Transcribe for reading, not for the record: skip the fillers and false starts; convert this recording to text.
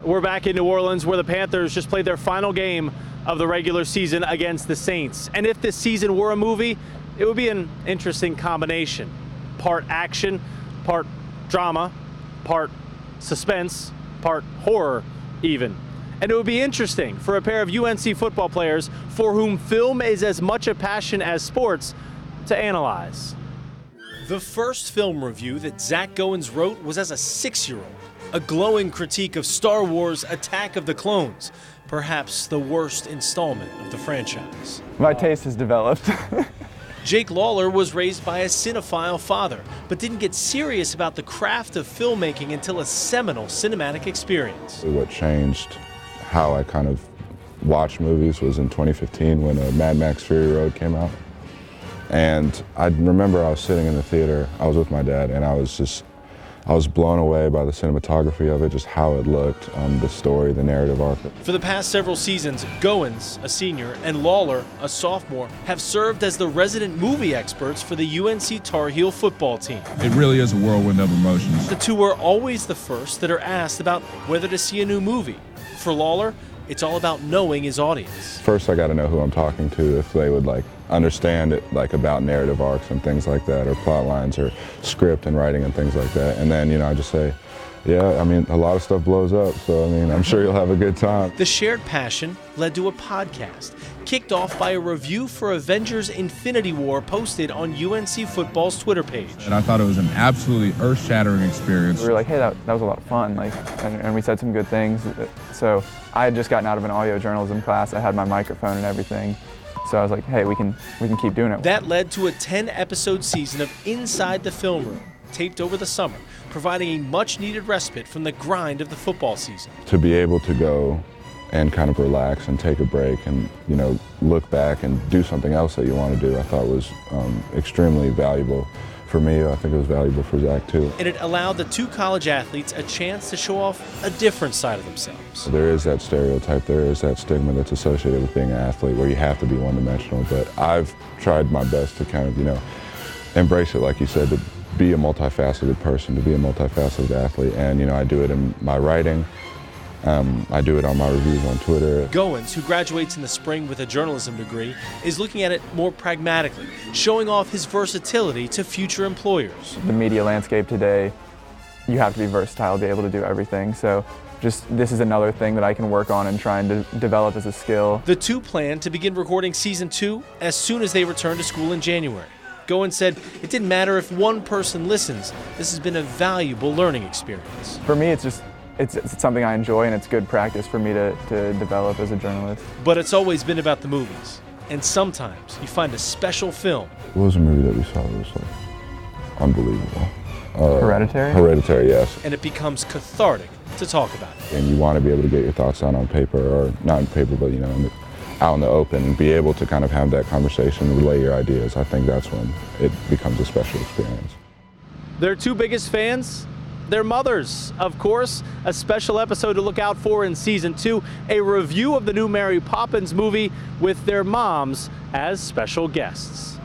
We're back in New Orleans where the Panthers just played their final game of the regular season against the Saints. And if this season were a movie, it would be an interesting combination. Part action, part drama, part suspense, part horror even. And it would be interesting for a pair of UNC football players for whom film is as much a passion as sports to analyze. The first film review that Zach Goins wrote was as a 6-year-old. A glowing critique of Star Wars: Attack of the Clones, perhaps the worst installment of the franchise. My taste has developed. Jake Lawler was raised by a cinephile father, but didn't get serious about the craft of filmmaking until a seminal cinematic experience. What changed how I kind of watched movies was in 2015 when Mad Max Fury Road came out. And I remember I was sitting in the theater, I was with my dad, and I was blown away by the cinematography of it, just how it looked, the story, the narrative arc. For the past several seasons, Goins, a senior, and Lawler, a sophomore, have served as the resident movie experts for the UNC Tar Heel football team. It really is a whirlwind of emotions. The two are always the first that are asked about whether to see a new movie. For Lawler, it's all about knowing his audience. First, I got to know who I'm talking to, if they would understand it, about narrative arcs and things like that, or plot lines, or script and writing and things like that. And then, I just say, yeah, a lot of stuff blows up, so I'm sure you'll have a good time. The shared passion led to a podcast, kicked off by a review for Avengers: Infinity War posted on UNC football's Twitter page. And I thought it was an absolutely earth-shattering experience. We were like, hey, that was a lot of fun, and we said some good things. So I had just gotten out of an audio journalism class. I had my microphone and everything. So I was like, hey, we can keep doing it. That led to a 10-episode season of Inside the Film Room, taped over the summer, providing a much-needed respite from the grind of the football season. To be able to go and kind of relax and take a break and, look back and do something else that you want to do, I thought was extremely valuable for me. I think it was valuable for Zach too. And it allowed the two college athletes a chance to show off a different side of themselves. There is that stereotype, there is that stigma that's associated with being an athlete where you have to be one-dimensional, but I've tried my best to kind of, embrace it, like you said, to be a multifaceted person, to be a multifaceted athlete, and I do it in my writing. I do it on my reviews on Twitter. Goins, who graduates in the spring with a journalism degree, is looking at it more pragmatically, showing off his versatility to future employers. The media landscape today, you have to be versatile to be able to do everything. So this is another thing that I can work on and trying to develop as a skill. The two plan to begin recording season 2 as soon as they return to school in January. Goins said it didn't matter if one person listens. This has been a valuable learning experience. For me, it's something I enjoy, and it's good practice for me to develop as a journalist. But it's always been about the movies. And sometimes you find a special film. What was a movie that we saw that was unbelievable? Hereditary? Hereditary, yes. And it becomes cathartic to talk about it. And you want to be able to get your thoughts down on paper, or not on paper, but out in the open, and be able to kind of have that conversation and relay your ideas. I think that's when it becomes a special experience. Their two biggest fans? Their mothers, of course. A special episode to look out for in season 2, a review of the new Mary Poppins movie with their moms as special guests.